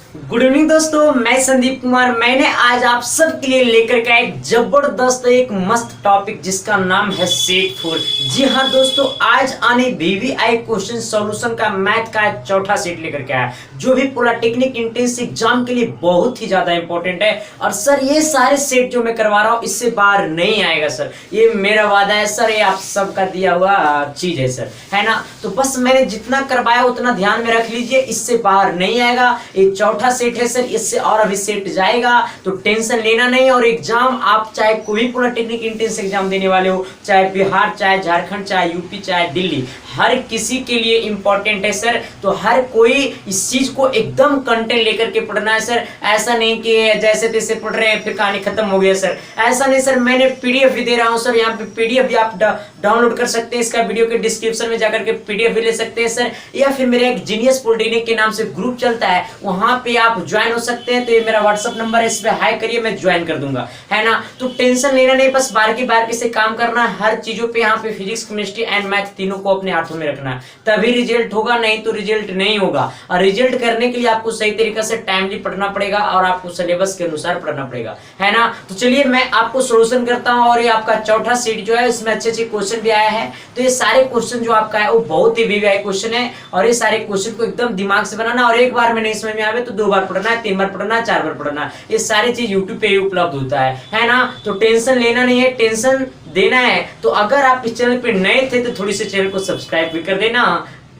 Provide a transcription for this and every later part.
Good evening दोस्तों, मैं संदीप कुमार। मैंने आज आप सबके लिए लेकर के एक जबरदस्त एक मस्त टॉपिक जिसका नाम है सेट 4। जी हाँ दोस्तों, आज आने VVI क्वेश्चन सॉल्यूशन का मैथ का चौथा सेट लेकर के आया, जो भी पॉलिटेक्निक एंट्रेंस एग्जाम के लिए बहुत ही ज्यादा इंपॉर्टेंट है। और सर ये सारे सेट जो मैं करवा रहा हूँ इससे बाहर नहीं आएगा सर, ये मेरा वादा है सर, ये आप सबका दिया हुआ चीज है सर, है ना। तो बस मैंने जितना करवाया उतना ध्यान में रख लीजिए, इससे बाहर नहीं आएगा। ये चौथा सेट है सर, इससे और अभी सेट जाएगा, तो टेंशन लेना नहीं। और एग्जाम आप चाहे कोई भी पॉलिटेक्निक एंट्रेंस एग्जाम देने वाले हो, चाहे बिहार, चाहे झारखंड, चाहे यूपी, चाहे दिल्ली, हर किसी के लिए इंपॉर्टेंट है सर। तो हर कोई इस चीज को एकदम कंटेंट लेकर के पढ़ना है सर। ऐसा नहीं कि जैसे तैसे पढ़ रहे हैं फिर कहानी खत्म हो गया सर, ऐसा नहीं सर। मैंने पीडीएफ भी दे रहा हूं सर, यहाँ पे पीडीएफ भी आप डाउनलोड कर सकते हैं, इसका वीडियो के डिस्क्रिप्शन में जाकर के पीडीएफ भी ले सकते हैं सर। या फिर मेरे एक जीनियस पॉलिटेक्निक के नाम से ग्रुप चलता है, वहां पे आप ज्वाइन हो सकते हैं। तो ये मेरा व्हाट्सअप नंबर है, इस पे हाई करिए, मैं ज्वाइन कर दूंगा, है ना। तो टेंशन लेना नहीं, बस बार की से काम करना है। हर चीजों पे यहाँ पे फिजिक्स, केमिस्ट्री एंड मैथ तीनों को अपने हाथों में रखना है, तभी रिजल्ट होगा, नहीं तो रिजल्ट नहीं होगा। और रिजल्ट करने के लिए आपको सही तरीके से टाइमली पढ़ना पड़ेगा और आपको सिलेबस के अनुसार पढ़ना पड़ेगा, है ना। तो चलिए मैं आपको सोल्यूशन करता हूँ। और ये आपका चौथा सेट जो है इसमें अच्छे क्वेश्चन भी आया है। तो ये सारे क्वेश्चन जो आपका है वो बहुत ही VVI क्वेश्चन है, और ये सारे क्वेश्चन को एकदम दिमाग से बनाना, और एक बार में नहीं समझ में आवे तो 2 बार पढ़ना है, 3 बार पढ़ना है, 4 बार पढ़ना है। ये सारी चीज यूट्यूब पे ही उपलब्ध होता है ना। तो टेंशन लेना नहीं है, टेंशन देना है। तो अगर आप इस चैनल पे नए थे तो थोड़ी सी चैनल को सब्सक्राइब भी कर देना,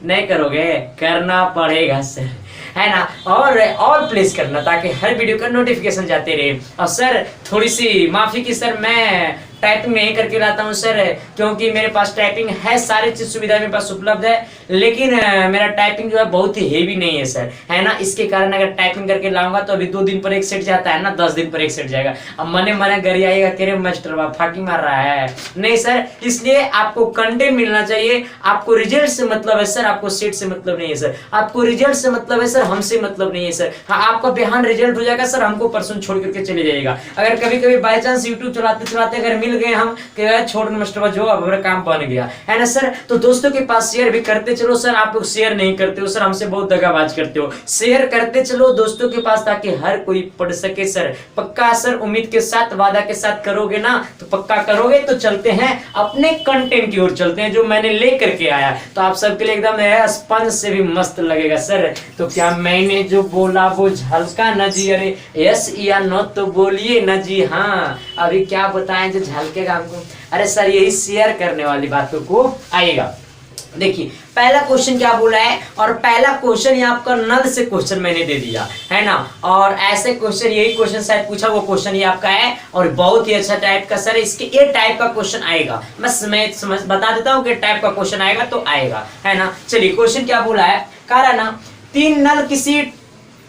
नहीं करोगे करना पड़ेगा सर, है ना। और ऑल प्लेस करना ताकि हर वीडियो का नोटिफिकेशन जाते रहे। और सर थोड़ी सी माफी की सर, मैं टाइपिंग नहीं करके लाता हूँ सर, क्योंकि मेरे पास टाइपिंग है, सारी चीज सुविधा मेरे पास उपलब्ध है, लेकिन मेरा टाइपिंग जो है बहुत ही हेवी नहीं है सर, है ना। इसके कारण अगर टाइपिंग करके लाऊंगा तो अभी 2 दिन पर एक सेट जाता है ना, 10 दिन पर एक सेट जाएगा। अब मने घर आएगा कि मास्टर फाकी मार रहा है, नहीं सर। इसलिए आपको कंटेंट मिलना चाहिए, आपको रिजल्ट से मतलब है सर, आपको सेट से मतलब नहीं है सर, आपको रिजल्ट से मतलब है सर, हमसे मतलब नहीं है सर। हाँ, आपका बिहान रिजल्ट हो जाएगा सर, हमको परसों छोड़ करके चले जाएगा। अगर कभी बाई चांस यूट्यूब चलाते चलाते अगर मिल गए हम कि छोड़ मास्टर जो अब मेरा काम बन गया, है ना सर, तो दोस्तों के पास शेयर भी करते चलो सर। आप लोग शेयर नहीं करते हो सर, हमसे बहुत दगाबाज करते हो। शेयर करते चलो दोस्तों के पास ताकि हर कोई पढ़ सके सर। पक्का सर, उम्मीद के साथ, वादा के साथ करोगे ना, तो पक्का करोगे। तो चलते हैं अपने कंटेंट की ओर, चलते हैं जो मैंने लेकर के आया। तो आप सबके लिए एकदम स्पंज से भी मस्त लगेगा सर। तो क्या मैंने जो बोला वो झलका न जी? अरे यस या नो तो बोलिए न जी। हाँ, अभी क्या बताएं जो झलकेगा हमको? अरे सर यही शेयर करने वाली बातों को आएगा। देखिए पहला क्वेश्चन क्या बोला है, और पहला क्वेश्चन ये आपका नल से क्वेश्चन मैंने दे दिया, है ना। और ऐसे क्वेश्चन, यही क्वेश्चन शायद पूछा, वो क्वेश्चन ये आपका है, और बहुत ही अच्छा टाइप का सर, इसके ये टाइप का क्वेश्चन आएगा। मैं समझ बता देता हूँ कि टाइप का क्वेश्चन आएगा तो आएगा, है ना। चलिए क्वेश्चन क्या बोला है, कह रहा ना 3 नल किसी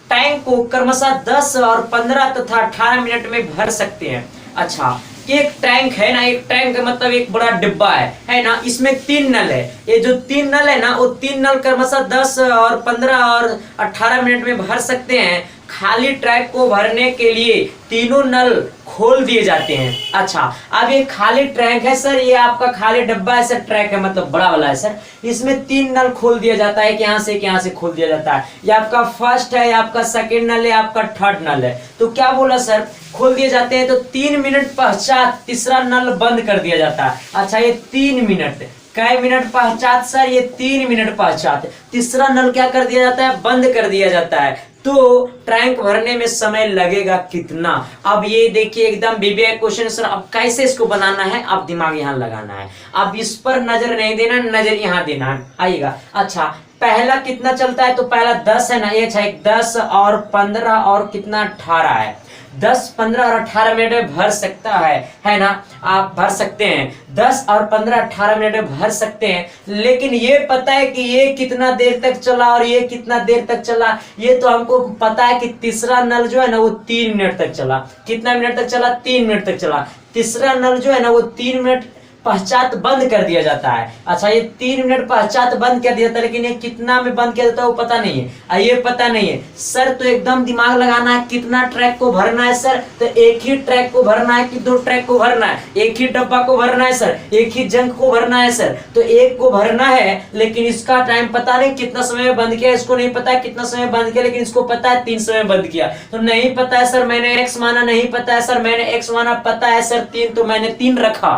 टैंक को क्रमशः 10 और 15 तथा 18 मिनट में भर सकते हैं। अच्छा, एक टैंक है ना, एक टैंक मतलब एक बड़ा डिब्बा है ना, इसमें 3 नल है। ये जो 3 नल है ना, वो 3 नल क्रमशः 10 और 15 और 18 मिनट में भर सकते हैं। खाली ट्रैक को भरने के लिए तीनों नल खोल दिए जाते हैं। अच्छा, अब ये खाली ट्रैक है सर, ये आपका खाली डब्बा है सर, ट्रैक है मतलब बड़ा वाला है सर। इसमें 3 नल खोल दिया जाता है, कि यहाँ से खोल दिया जाता है। ये आपका फर्स्ट है, आपका सेकेंड नल है, आपका थर्ड नल है। तो क्या बोला सर, खोल दिए जाते हैं तो 3 मिनट पश्चात तीसरा नल बंद कर दिया जाता है। अच्छा, ये 3 मिनट, कई मिनट पश्चात सर? ये 3 मिनट पश्चात तीसरा नल क्या कर दिया जाता है? बंद कर दिया जाता है। तो टैंक भरने में समय लगेगा कितना? अब ये देखिए एकदम VVI क्वेश्चन सर। अब कैसे इसको बनाना है, अब दिमाग यहाँ लगाना है, अब इस पर नजर नहीं देना, नजर यहाँ देना है, आइएगा। अच्छा, पहला कितना चलता है? तो पहला 10 है ना, ये 10 और 15 और कितना 18 है। 10, 15 और 18 मिनट में भर सकता है ना, आप भर सकते हैं। 10 और 15, 18 मिनट में भर सकते हैं। लेकिन ये पता है कि ये कितना देर तक चला और ये कितना देर तक चला, ये तो हमको पता है कि तीसरा नल जो है ना वो 3 मिनट तक चला। कितना मिनट तक चला? 3 मिनट तक चला। तीसरा नल जो है ना वो 3 मिनट पश्चात बंद कर दिया जाता है। अच्छा, ये 3 मिनट पश्चात बंद कर दिया जाता है, लेकिन ये कितना में बंद किया जाता है वो पता नहीं है। ये पता नहीं है सर, तो एकदम दिमाग लगाना है। कितना ट्रैक को भरना है सर? तो एक ही ट्रैक को भरना है कि 2 ट्रैक को भरना है? एक ही डब्बा को भरना है सर, एक ही जंक को भरना है सर। तो एक को भरना है, लेकिन इसका टाइम पता नहीं कितना समय में बंद किया, इसको नहीं पता कितना समय बंद किया, लेकिन इसको पता है 3 समय बंद किया। तो नहीं पता है सर, मैंने x माना, नहीं पता है सर मैंने x माना, पता है सर 3, तो मैंने 3 रखा।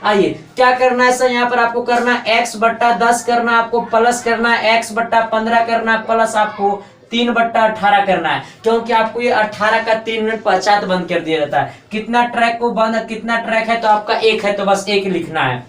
आइए क्या करना है सर, यहाँ पर आपको करना है x/10 करना, आपको प्लस करना है x/15 करना है, प्लस आपको 3/18 करना है, क्योंकि आपको ये 18 का 3 मिनट पश्चात बंद कर दिया जाता है। कितना ट्रैक को बंद, कितना ट्रैक है? तो आपका 1 है, तो बस 1 लिखना है।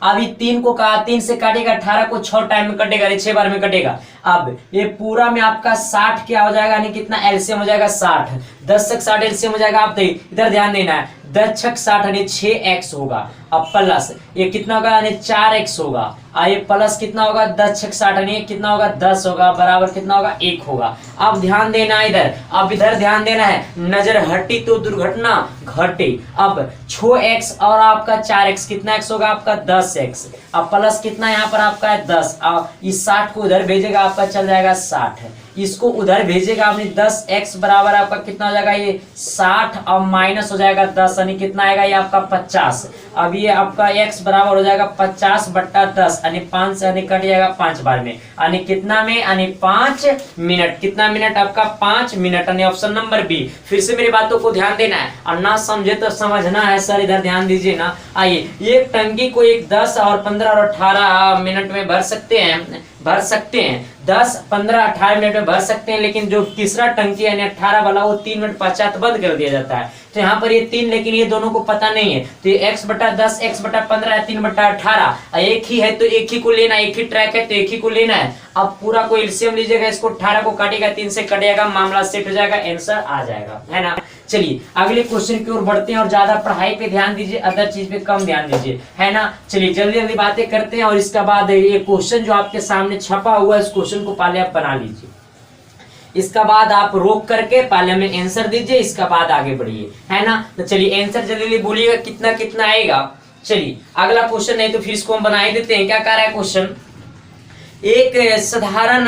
अभी 3 को कहा, 3 से काटेगा, 18 को 6 टाइम में कटेगा, 6 बार में कटेगा। अब ये पूरा में आपका 60 क्या हो जाएगा, यानी कितना एलसीएम हो जाएगा 60, 10 से 60 एलसीएम हो जाएगा। आप इधर ध्यान देना है, 10 छक 60 यानी 6x होगा। अब प्लस ये कितना होगा, यानी 4x होगा। ये प्लस कितना होगा, 10 छक 60 यानी कितना होगा, 10 होगा, बराबर कितना होगा, 1 होगा। अब ध्यान देना है इधर, अब इधर ध्यान देना है, नजर हटी तो दुर्घटना घटी। अब 6x और आपका 4x, कितना x होगा आपका, 10x। अब प्लस कितना यहाँ पर आपका है 10, इस 60 को उधर भेजेगा, आपका चल जाएगा 60, इसको उधर भेजेगा अपनी 10x बराबर आपका कितना हो जाएगा, ये 60 और माइनस हो जाएगा 10, यानी कितना आएगा ये आपका 50। अब ये आपका x बराबर हो जाएगा 50/10, यानी 5 से यानी कट जाएगा 5 बार में, यानी कितना में, यानी 5 मिनट। कितना मिनट आपका, 5 मिनट, यानी ऑप्शन नंबर बी। फिर से मेरी बातों को ध्यान देना है, और ना समझे तो समझना है सर, इधर ध्यान दीजिए ना। आइए, एक टंकी को एक 10 और 15 और 18 मिनट में भर सकते हैं, 10, 15, 18 मिनट में भर सकते हैं, लेकिन जो तीसरा टंकी यानी 18 वाला वो 3 मिनट पश्चात बंद कर दिया जाता है। तो यहाँ पर ये 3, लेकिन ये दोनों को पता नहीं है, तो ये x/10, x/15 है, 3/18 एक ही है, तो एक ही को लेना, एक ही ट्रैक है तो एक ही को लेना है। अब पूरा को एलसीएम लीजिएगा, इसको 18 को काटेगा, 3 से कटेगा, मामला सेट हो जाएगा, आंसर आ जाएगा, है ना। चलिए अगले क्वेश्चन की ओर बढ़ते हैं, और ज्यादा पढ़ाई पे ध्यान दीजिए, अदर चीज पे कम ध्यान दीजिए, है ना। चलिए जल्दी जल्दी बातें करते हैं, और इसके बाद ये क्वेश्चन जो आपके सामने छपा हुआ है, इस क्वेश्चन को पहले आप बना लीजिए, इसका बाद आप रोक करके पहले में आंसर दीजिए, इसका बाद आगे बढ़िए, है ना। तो चलिए आंसर जल्दी बोलिएगा, कितना कितना आएगा। चलिए अगला क्वेश्चन है, तो फिर इसको हम बना ही देते हैं। क्या कह रहा है क्वेश्चन, एक साधारण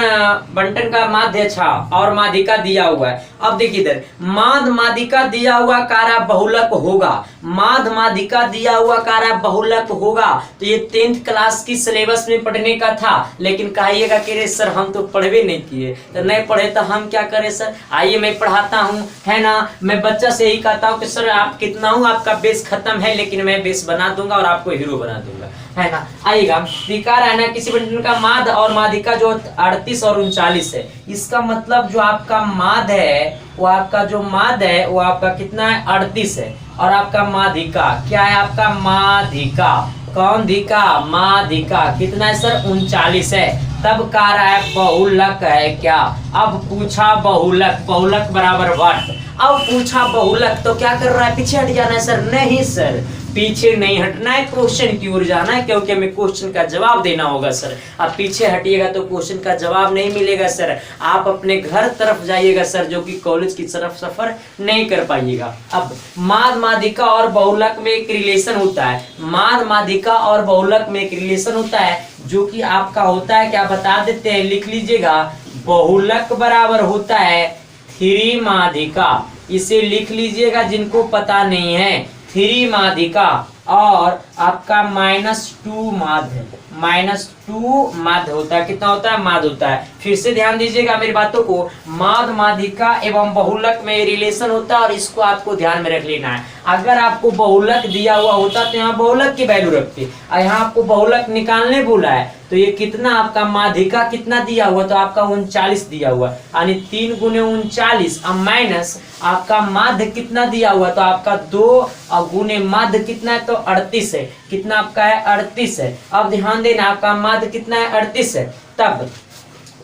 बंटन का माध्य छा और माध्यिका दिया हुआ है। अब देखिए इधर माध्य माध्यिका दिया हुआ कार्य बहुलक होगा, माध्य माध्यिका दिया हुआ कार्य बहुलक होगा। तो ये 10th क्लास की सिलेबस में पढ़ने का था, लेकिन कहिएगा कि रे सर हम तो पढ़वे नहीं किए, तो नहीं पढ़े तो हम क्या करें सर। आइए मैं पढ़ाता हूँ, है ना। मैं बच्चा से यही कहता हूँ कि सर आप कितना हूँ, आपका बेस खत्म है, लेकिन मैं बेस बना दूंगा और आपको हीरो बना दूंगा, है ना। आइएगा, विकार है ना, किसी बंटन का माध्य और माध्यिका जो 38 और 39 है, इसका मतलब जो आपका माध्य है वो आपका जो माध्य है वो आपका कितना है, 38 है, और आपका माध्यिका क्या है, आपका माध्यिका, कौन धिका, माध्यिका कितना है सर, 39 है। तब कह रहा है बहुलक है क्या। अब पूछा बहुलक, बहुलक बराबर व्हाट। अब पूछा बहुलक तो क्या कर रहा है, पीछे हट जाना है सर। नहीं सर, पीछे नहीं हटना है, क्वेश्चन की ओर जाना है, क्योंकि हमें क्वेश्चन का जवाब देना होगा सर। आप पीछे हटिएगा तो क्वेश्चन का जवाब नहीं मिलेगा सर। आप अपने घर तरफ जाइएगा सर, जो कि कॉलेज की तरफ सफर नहीं कर पाइएगा। अब माध्य माध्यिका और बहुलक में एक रिलेशन होता है, माध्य माध्यिका और बहुलक में एक रिलेशन होता है, जो कि आपका होता है, क्या बता देते हैं, लिख लीजिएगा। बहुलक बराबर होता है 3 माध्यिका, इसे लिख लीजिएगा जिनको पता नहीं है, 3 माध्यिका और आपका -2 माध्य, -2 माध्य होता है। कितना होता है, माध्य होता है। फिर से ध्यान दीजिएगा मेरी बातों को, माध्य माध्यिका एवं बहुलक में रिलेशन होता है, और इसको आपको ध्यान में रख लेना है। अगर आपको बहुलक दिया हुआ होता तो यहाँ बहुलक की वैल्यू रखते, और यहाँ आपको बहुलक निकालने बोला है, तो ये कितना आपका माध्यिका कितना दिया हुआ, तो आपका 39 दिया हुआ, यानी 3 × 39 और माइनस आपका माध्य कितना दिया हुआ, तो आपका 2 और गुने माध्य कितना है, तो 38 है। कितना आपका है, 38 है। अब ध्यान देना, आपका माध्य कितना है, 38 है। तब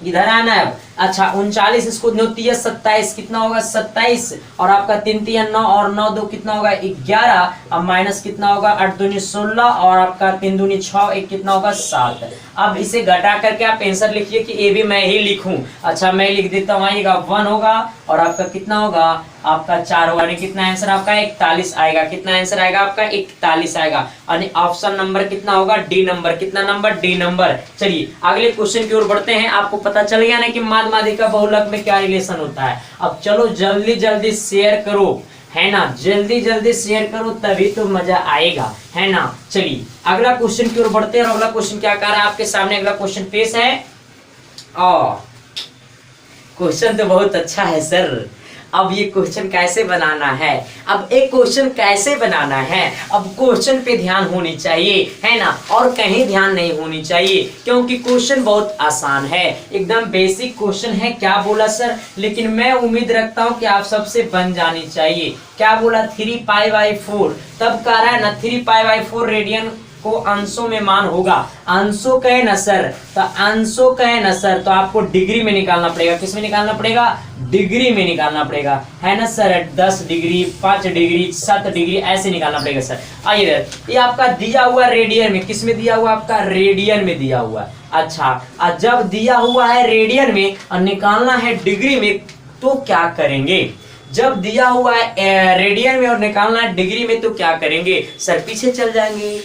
इधर आना है, अच्छा 39, इसको 9 तिया 27, कितना होगा 27, और आपका 3 तिया 9 और 9 2 कितना होगा 11, अब माइनस कितना होगा 8 दूनी 16 और आपका 3 दूनी 6, एक कितना होगा 7। अब इसे घटा करके आप आंसर लिखिए कि ए भी मैं ही लिखूं। अच्छा मैं लिख देता हूँ, आइएगा 1 होगा और आपका कितना होगा आपका 4 होगा, यानी कितना आंसर आपका 41 आएगा। कितना आंसर आएगा आपका 41 आएगा, यानी ऑप्शन नंबर कितना होगा डी नंबर। कितना नंबर डी नंबर। चलिए अगले क्वेश्चन की ओर बढ़ते हैं। आपको पता चल गया ना कि माध्यमाधिका बहुलक में क्या रिलेशन होता है। अब चलो जल्दी जल्दी शेयर करो, है ना, जल्दी जल्दी शेयर करो तभी तो मजा आएगा, है ना। चलिए अगला क्वेश्चन की ओर बढ़ते हैं। और अगला क्वेश्चन क्या कह रहा है आपके सामने, अगला क्वेश्चन पेश है। क्वेश्चन तो बहुत अच्छा है सर। अब ये क्वेश्चन कैसे बनाना है, अब एक क्वेश्चन कैसे बनाना है, अब क्वेश्चन पे ध्यान होनी चाहिए, है ना, और कहीं ध्यान नहीं होनी चाहिए, क्योंकि क्वेश्चन बहुत आसान है, एकदम बेसिक क्वेश्चन है। क्या बोला सर, लेकिन मैं उम्मीद रखता हूं कि आप सबसे बन जानी चाहिए। क्या बोला 3π/4, तब कह रहा है ना 3π/4 रेडियन को अंशों में मान होगा। अंशों कहे ना सर, तो अंशों कहे ना सर, तो आपको डिग्री में निकालना पड़ेगा। किस में निकालना पड़ेगा, डिग्री में निकालना पड़ेगा, है ना सर। 10 डिग्री 5 डिग्री 7 डिग्री ऐसे निकालना पड़ेगा सर। आइए ये आपका दिया हुआ रेडियन में, किस में दिया हुआ आपका रेडियन में दिया हुआ। अच्छा जब दिया हुआ है रेडियन में और निकालना है डिग्री में तो क्या करेंगे। जब दिया हुआ है रेडियन में और निकालना है डिग्री में तो क्या करेंगे सर, पीछे चल जाएंगे,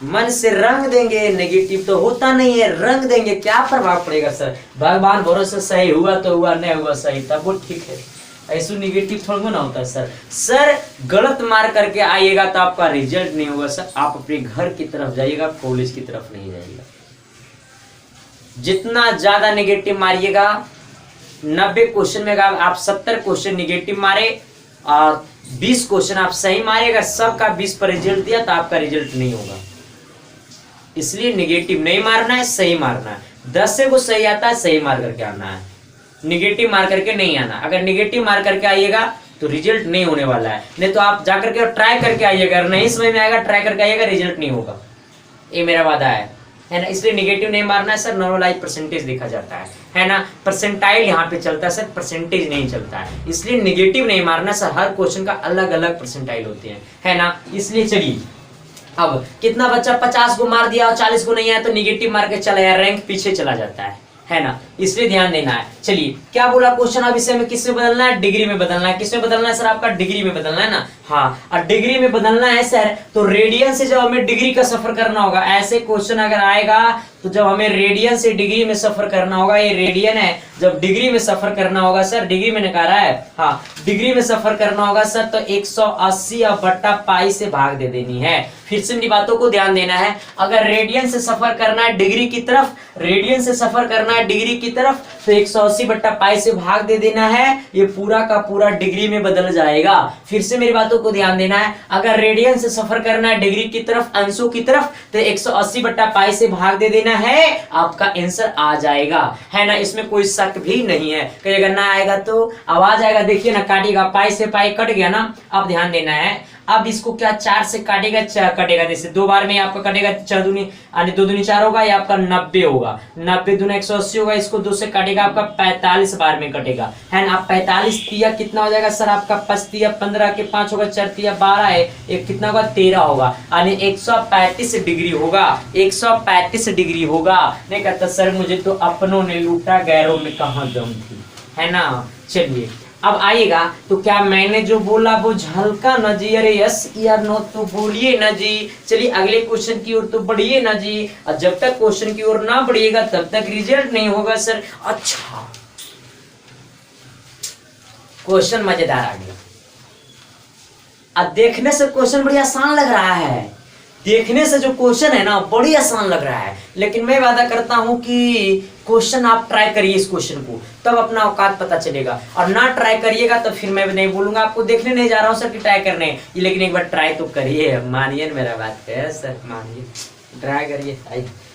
मन से रंग देंगे। नेगेटिव तो होता नहीं है, रंग देंगे, क्या प्रभाव पड़ेगा सर। भगवान भरोसे सही हुआ तो हुआ, नहीं हुआ सही तब वो ठीक है। ऐसा नेगेटिव थोड़ा ना होता है सर। सर गलत मार करके आइएगा तो आपका रिजल्ट नहीं होगा सर। आप अपने घर की तरफ जाइएगा, कॉलेज की तरफ नहीं जाइएगा। जितना ज्यादा नेगेटिव मारिएगा, 90 क्वेश्चन में आप 70 क्वेश्चन नेगेटिव मारे और 20 क्वेश्चन आप सही मारेगा, सबका 20 पर रिजल्ट दिया तो आपका रिजल्ट नहीं होगा। इसलिए नेगेटिव नहीं मारना है, सही मारना है। 10 से वो सही आता है, सही मार करके आना है, नेगेटिव मार करके नहीं आना। अगर नेगेटिव मार करके आइएगा तो रिजल्ट नहीं होने वाला है, नहीं तो आप जाकर के ट्राई करके आइएगा, अगर नहीं समझ में आएगा ट्राई करके आइएगा, रिजल्ट नहीं होगा, ये मेरा वादा है ना। इसलिए नेगेटिव नहीं मारना है सर। नॉर्मलाइज परसेंटेज देखा जाता है ना। परसेंटाइल यहाँ पे चलता है सर, परसेंटेज नहीं चलता है, इसलिए नेगेटिव नहीं मारना सर। हर क्वेश्चन का अलग अलग परसेंटाइल होते हैं, है ना। इसलिए चलिए अब कितना बच्चा 50 को मार दिया और 40 को नहीं आया तो निगेटिव मार के चला, रैंक पीछे चला जाता है ना, इसलिए ध्यान देना है। चलिए क्या बोला क्वेश्चन, अब इसे हमें किसमें बदलना है, डिग्री में बदलना है। किसमें बदलना है सर, आपका डिग्री में बदलना है ना। हाँ, और डिग्री में बदलना है सर तो रेडियन से जब हमें डिग्री का सफर करना होगा, ऐसे क्वेश्चन अगर आएगा तो जब हमें रेडियन से डिग्री में सफर करना होगा, ये रेडियन है, जब डिग्री में सफर करना होगा सर, डिग्री में निकाला है, हाँ डिग्री में सफर करना होगा सर, तो 180 और बट्टा पाई से भाग दे देनी है। फिर से मेरी बातों को ध्यान देना है। अगर रेडियन से सफर करना है डिग्री की तरफ, रेडियन से सफर करना है डिग्री की तरफ, तो 180 बट्टा पाई से भाग दे देना है, ये पूरा का पूरा डिग्री में बदल जाएगा। फिर से मेरी बातों को ध्यान देना है। अगर रेडियन से सफर करना है डिग्री की तरफ, अंशों की तरफ, तो 180 बट्टा पाई से भाग दे देना है, आपका आंसर आ जाएगा, है ना। इसमें कोई शक भी नहीं है। कहीं अगर ना आएगा तो आवाज आएगा, देखिए ना, काटिएगा, पाई से पाई कट गया ना। अब ध्यान देना है, अब इसको क्या 4 से काटेगा, कटेगा, जैसे 2 बार में आपका कटेगा, 4 दूनी 2 दूनी 4 होगा, ये आपका 90 होगा, 90 दूना 180 होगा, इसको 2 से काटेगा, आपका 45 बार में कटेगा, है ना। 45 तिया कितना हो जाएगा सर, आपका 5 तिया 15 के 5 होगा, 4 तिया 12 है, एक कितना होगा 13 होगा, यानी 135 डिग्री होगा, 135 डिग्री होगा। नहीं कहता सर मुझे तो अपनों ने लूटा, गैरों में कहाँ दम थी, है ना। चलिए अब आइएगा, तो क्या मैंने जो बोला वो झलका न जी, अरे यस या नो तो बोलिए ना जी। चलिए अगले क्वेश्चन की ओर तो बढ़िए ना जी, और जब तक क्वेश्चन की ओर ना बढ़िएगा तब तक रिजल्ट नहीं होगा सर। अच्छा क्वेश्चन मजेदार आ गया। अब देखने से क्वेश्चन बड़ी आसान लग रहा है, देखने से जो क्वेश्चन है ना बड़ी आसान लग रहा है, लेकिन मैं वादा करता हूं कि क्वेश्चन आप ट्राई करिए इस क्वेश्चन को, तब अपना औकात पता चलेगा। और ना ट्राई करिएगा तो फिर मैं नहीं बोलूंगा आपको, देखने नहीं जा रहा हूं सर कि ट्राई करने, लेकिन एक बार ट्राई तो करिए, मानिए मेरा बात है सर, मानिए, ट्राई करिए।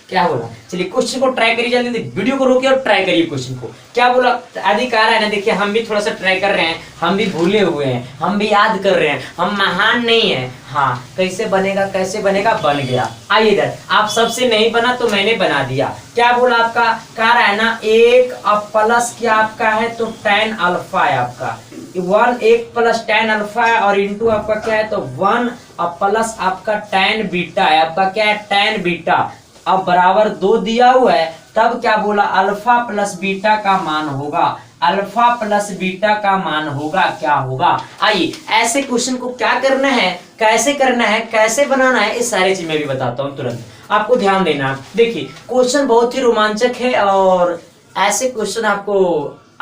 क्या बोला? चलिए क्वेश्चन को ट्राई करिए जल्दी, वीडियो को रोकिए और ट्राई करिए क्वेश्चन को। क्या बोला? अधिकार है ना, देखिए हम भी थोड़ा सा ट्राई कर रहे हैं, हम भी भूले हुए हैं, हम भी याद कर रहे हैं, हम महान नहीं है। हाँ, कैसे बनेगा, कैसे बनेगा? बन गया। आइए इधर, आप सबसे नहीं बना तो मैंने बना दिया। क्या बोला आपका? कह रहा है ना एक अब प्लस क्या आपका है तो tan अल्फा है आपका, 1 एक प्लस tan अल्फा है और इंटू आपका क्या है तो 1 अब प्लस आपका tan बीटा है, आपका क्या है tan बीटा। अब बराबर 2 दिया हुआ है, तब क्या बोला? अल्फा प्लस बीटा का मान होगा, अल्फा प्लस बीटा का मान होगा, क्या होगा? आइए ऐसे क्वेश्चन को क्या करना है, कैसे करना है, कैसे बनाना है, इस सारी चीज मैं भी बताता हूँ तुरंत, आपको ध्यान देना। देखिए क्वेश्चन बहुत ही रोमांचक है और ऐसे क्वेश्चन आपको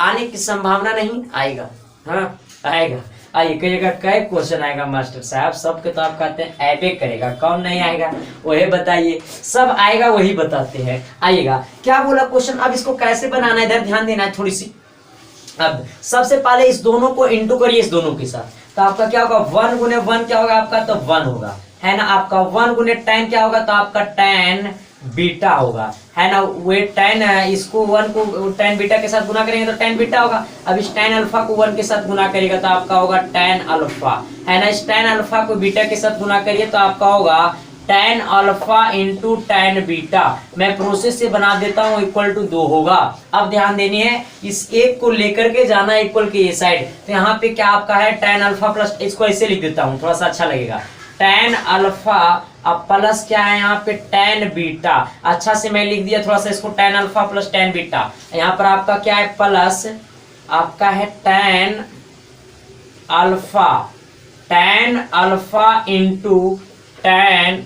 आने की संभावना नहीं आएगा। हाँ आएगा। आइए कहिएगा कई क्वेश्चन आएगा मास्टर साहब? सबके तो आप कहते हैं ऐबे करेगा, कौन नहीं आएगा वही बताइए। सब आएगा वही बताते हैं। आइएगा क्या बोला क्वेश्चन, अब इसको कैसे बनाना है इधर ध्यान देना है थोड़ी सी। अब सबसे पहले इस दोनों को इंटू करिए इस दोनों के साथ, तो आपका क्या होगा 1 गुने 1 क्या होगा आपका तो 1 होगा, है ना। आपका 1 गुने tan क्या होगा तो आपका tan बीटा होगा, है ना। वे tan इसको 1 को tan बीटा के साथ गुना करेंगे तो tan बीटा होगा। अब इस tan अल्फा को 1 के साथ गुना करेगा तो आपका होगा tan अल्फा, है ना। इस tan अल्फा को बीटा के साथ गुना करिए तो आपका होगा tan alpha into tan beta. मैं प्रोसेस से बना देता हूँ, इक्वल टू 2 होगा। अब ध्यान देनी है, इस एक को लेकर के जाना इक्वल के ये साइड, तो यहाँ पे क्या आपका है tan अल्फा प्लस, इसको ऐसे लिख देता हूँ थोड़ा सा अच्छा लगेगा, tan अल्फा अब प्लस क्या है यहाँ पे tan बीटा। अच्छा से मैं लिख दिया थोड़ा सा इसको, tan alpha plus tan beta. यहाँ पर आपका क्या है प्लस आपका है tan alpha into tan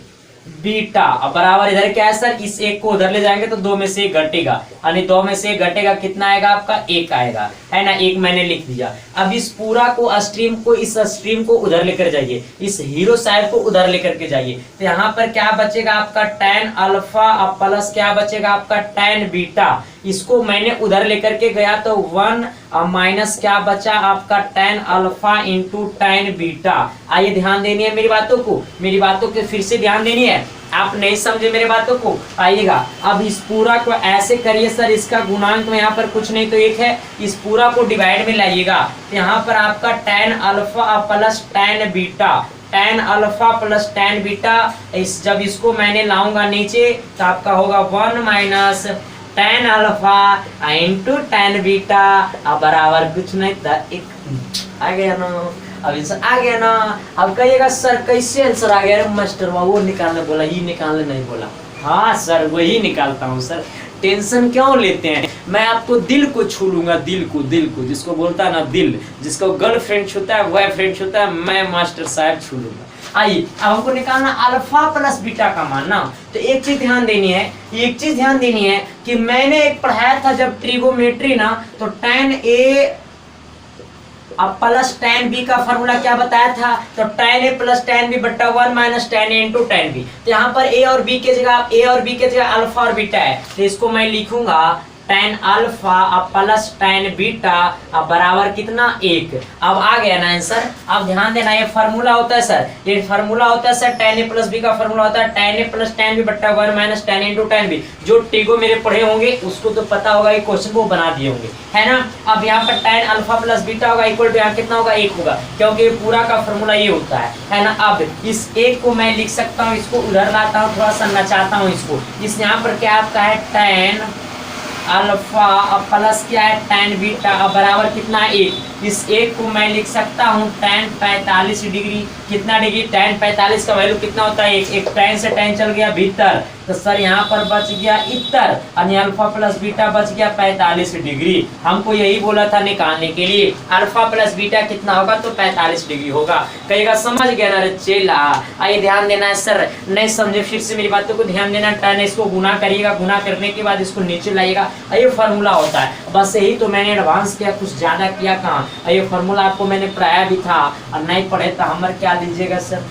beta. अब बराबर इधर क्या है सर, इस एक को उधर ले जाएंगे तो 2 में से 1 घटेगा, यानी 2 में से 1 घटेगा, कितना आएगा आपका 1 आएगा, है ना। 1 मैंने लिख दिया। अब इस पूरा को स्ट्रीम को, इस स्ट्रीम को उधर लेकर जाइए, इस हीरो साइड को उधर लेकर के जाइए, तो यहाँ पर क्या बचेगा आपका tan अल्फा अब प्लस क्या बचेगा आपका tan बीटा। इसको मैंने उधर लेकर के गया तो 1 माइनस क्या बचा आपका tan alpha into tan beta. आइए ध्यान देनी है मेरी बातों को, मेरी बातों के फिर से ध्यान देनी है, आप नहीं समझे मेरे बातों को। आइएगा अब इस पूरा को ऐसे करिए सर, इसका गुणांक में यहाँ पर कुछ नहीं तो 1 है, इस पूरा को डिवाइड में लाइएगा, तो यहाँ पर आपका tan alpha plus tan beta, tan alpha plus tan beta. जब इसको मैंने लाऊंगा नीचे तो आपका होगा 1 minus tan alpha into tan beta. अब बराबर कुछ नहीं था 1 आ गया ना। अब आंसर आ गया ना। अब कहिएगा सर कैसे आंसर आ गया? मास्टर वो निकालने बोला, ये निकालने नहीं बोला। हाँ सर वही निकालता हूँ सर, टेंशन क्यों लेते हैं? मैं आपको दिल को छू लूंगा, दिल को जिसको बोलता है ना दिल, जिसको गर्लफ्रेंड छूता है बॉयफ्रेंड छूता है, मैं मास्टर साहब छू लूंगा। आइए अब हमको निकालना अल्फा प्लस बीटा का मान ना। तो एक चीज ध्यान देनी है, कि मैंने एक पढ़ाया था जब ट्रिगोमेट्री ना, तो tan a अब प्लस tan b का फॉर्मूला क्या बताया था तो tan a plus tan b बट्टा 1 minus tan a into tan b। तो यहाँ पर a और b के जगह अल्फा और बीटा है, तो इसको मैं लिखूंगा tan अल्फा अब प्लस tan बीटा अब बराबर कितना 1। अब आ गया ना आंसर। अब ध्यान देना, ये फार्मूला होता है सर, ये फार्मूला होता है sir, tan a plus b का फार्मूला होता है tan a plus tan b बट्टा 1 minus tan a into tan b। जो टिगो मेरे पढ़े होंगे उसको तो पता होगा, ये क्वेश्चन को बना दिए होंगे, है ना। अब यहाँ पर tan अल्फा प्लस बीटा होगा इक्वल टू यहाँ कितना होगा 1 होगा, क्योंकि ये पूरा का फार्मूला ये होता है ना। अब इस 1 को मैं लिख सकता हूँ, इसको उधर लाता हूँ, थोड़ा सा नचाता हूँ इसको। इस यहाँ पर क्या आपका है tan अल्फा अब प्लस क्या है tan बीटा अब बराबर कितना है 1। इस 1 को मैं लिख सकता हूँ tan 45 डिग्री। कितना डिग्री? tan 45 का वैल्यू कितना होता है 1। एक tan से tan चल गया भीतर, तो सर यहाँ पर बच गया इतर, यानी अल्फा प्लस बीटा बच गया 45 डिग्री। हमको यही बोला था निकालने के लिए, अल्फा प्लस बीटा कितना होगा तो 45 डिग्री होगा। कहेगा समझ गया ना रे चेला। आइए ध्यान देना है सर, नहीं समझे फिर से मेरी बातों को ध्यान देना। tan इसको गुना करिएगा, गुना करने के बाद इसको नीचे लाइएगा, ये फार्मूला होता है। बस यही तो मैंने एडवांस किया, कुछ ज्यादा किया कहाँ। ये फार्मूला आपको मैंने पढ़ाया भी था, और नहीं पढ़े तो हमर क्या लीजिएगा सर,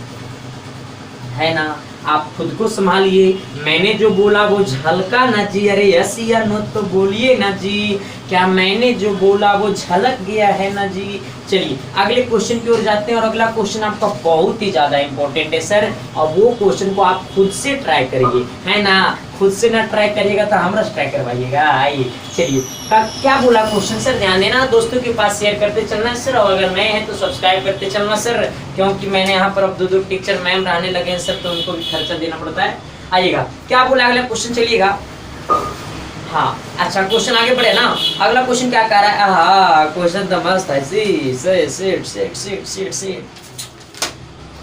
है ना। आप खुद को संभालिए, मैंने जो बोला वो झलका ना जी। अरे यस या नो तो बोलिए ना जी, क्या मैंने जो बोला वो झलक गया है ना जी। चलिए अगले क्वेश्चन की ओर जाते हैं, और अगला क्वेश्चन आपका बहुत ही ज्यादा इंपॉर्टेंट है सर, और वो क्वेश्चन को आप खुद से ट्राई करिए, है ना। खुद से ना ट्राई करिएगा तो हमरा से ट्राई करवाइएगा। आइए चलिए, क्या बोला क्वेश्चन सर, ध्यान देना, दोस्तों के पास शेयर करते चलना सर, और अगर नए हैं तो सब्सक्राइब करते चलना सर, क्योंकि मैंने यहाँ पर अब 2 टीचर मैम रहने लगे हैं सर, तो उनको भी खर्चा देना पड़ता है। आइएगा, क्या बोला अगला क्वेश्चन, चलिएगा। हाँ अच्छा, क्वेश्चन आगे बढ़े ना। अगला क्वेश्चन क्या कह रहा है, हाँ क्वेश्चन तो मस्त है, सी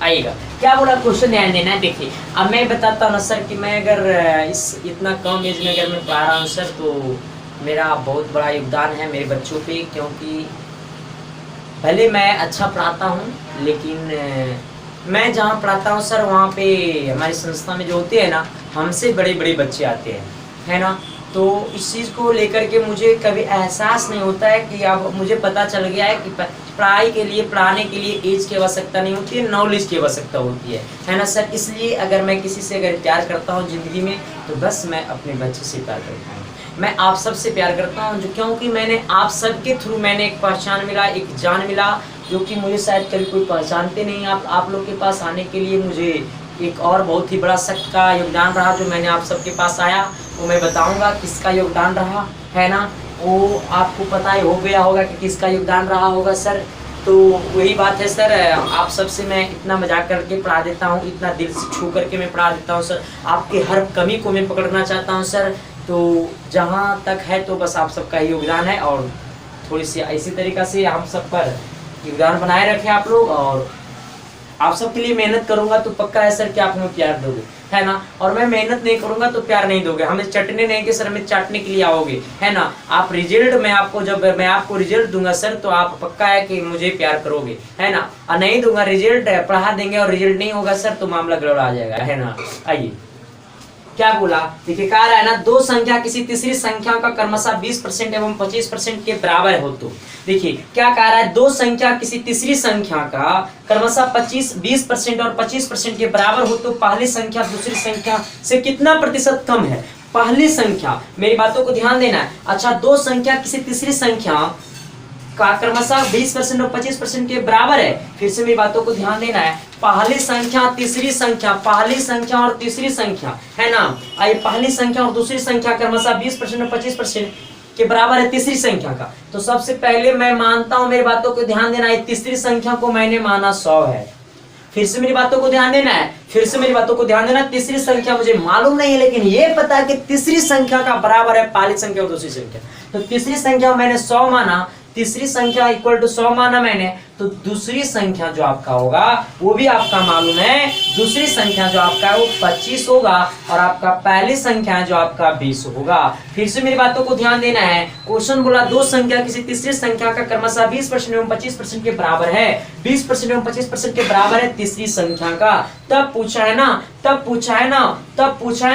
आइएगा, क्या बोला क्वेश्चन, ध्यान देना है। देखिए अब मैं बताता हूँ ना सर कि मैं अगर इस इतना कम एज में अगर मैं पढ़ा रहा हूँ सर, तो मेरा बहुत बड़ा योगदान है मेरे बच्चों पे, क्योंकि भले मैं अच्छा पढ़ाता हूँ, लेकिन मैं जहाँ पढ़ाता हूँ सर, वहाँ पे हमारी संस्था में जो होते हैं ना, हमसे बड़े बड़े बच्चे आते हैं, है ना। तो इस चीज़ को लेकर के मुझे कभी एहसास नहीं होता है कि अब मुझे पता चल गया है कि पढ़ाई के लिए, पढ़ाने के लिए एज की आवश्यकता नहीं होती है, नॉलेज की आवश्यकता होती है ना सर। इसलिए अगर मैं किसी से अगर प्यार करता हूँ ज़िंदगी में, तो बस मैं अपने बच्चे से प्यार करता हूँ, मैं आप सब से प्यार करता हूँ, जो क्योंकि मैंने आप सब के थ्रू मैंने एक पहचान मिला, एक जान मिला, जो कि मुझे शायद कभी कोई पहचानते नहीं। आप लोग के पास आने के लिए मुझे एक और बहुत ही बड़ा सख्त का योगदान रहा, जो मैंने आप सबके पास आया, वो मैं बताऊंगा किसका योगदान रहा, है ना। वो आपको पता ही हो गया होगा कि किसका योगदान रहा होगा सर। तो वही बात है सर, आप सबसे मैं इतना मजाक करके पढ़ा देता हूँ, इतना दिल से छू करके मैं पढ़ा देता हूँ सर, आपके हर कमी को मैं पकड़ना चाहता हूँ सर। तो जहाँ तक है तो बस आप सबका ही योगदान है, और थोड़ी सी इसी तरीक़ा से हम सब पर योगदान बनाए रखें आप लोग, और आप सबके लिए मेहनत करूंगा तो पक्का है सर कि आप हमें प्यार दोगे, है ना। और मैं मेहनत नहीं करूंगा तो प्यार नहीं दोगे, हमें चटने नहीं कि सर हमें चाटने के लिए आओगे, है ना। आप रिजल्ट में आपको, जब मैं आपको रिजल्ट दूंगा सर, तो आप पक्का है कि मुझे प्यार करोगे, है ना। और नहीं दूंगा रिजल्ट, पढ़ा देंगे और रिजल्ट नहीं होगा सर, तो मामला गड़बड़ा जाएगा, है ना। आइए, क्या बोला, देखिए कह रहा है ना, दो संख्या किसी तीसरी संख्या का क्रमशः 20% एवं 25% के बराबर हो तो, देखिए क्या कह रहा है, दो संख्या किसी तीसरी संख्या का क्रमशः 20% और 25% के बराबर हो तो पहली संख्या दूसरी संख्या से कितना प्रतिशत कम है। पहली संख्या, मेरी बातों को ध्यान देना है। अच्छा, दो संख्या किसी तीसरी संख्या का क्रमशः 20% और 25% के बराबर है। फिर से मेरी बातों को ध्यान देना है। पहली संख्या तीसरी संख्या, पहली संख्या और तीसरी संख्या, है ना। ये पहली संख्या और दूसरी संख्या क्रमशः 20% और 25% के बराबर है तीसरी संख्या का। तो सबसे पहले मैं मानता हूं, मेरी बातों को ध्यान देना है, तीसरी संख्या को मैंने माना 100 है। फिर से मेरी बातों को ध्यान देना है, फिर से मेरी बातों को ध्यान देना। तीसरी संख्या मुझे मालूम नहीं है, लेकिन ये पता है कि तीसरी संख्या का बराबर है पहली संख्या और दूसरी संख्या। तो तीसरी संख्या मैंने 100 माना, तीसरी संख्या इक्वल टू 100 माना मैंने, तो दूसरी संख्या जो आपका होगा वो भी आपका मालूम है, दूसरी संख्या जो आपका है वो 25 होगा, और आपका पहली संख्या जो आपका 20 होगा। फिर से मेरी बातों को ध्यान देना है। क्वेश्चन बोला दो संख्या किसी तीसरी संख्या का क्रमशः 20% एवं 25% के बराबर है, 20% एवं 25% के बराबर है तीसरी संख्या का। तब पूछा है ना, तब पूछा है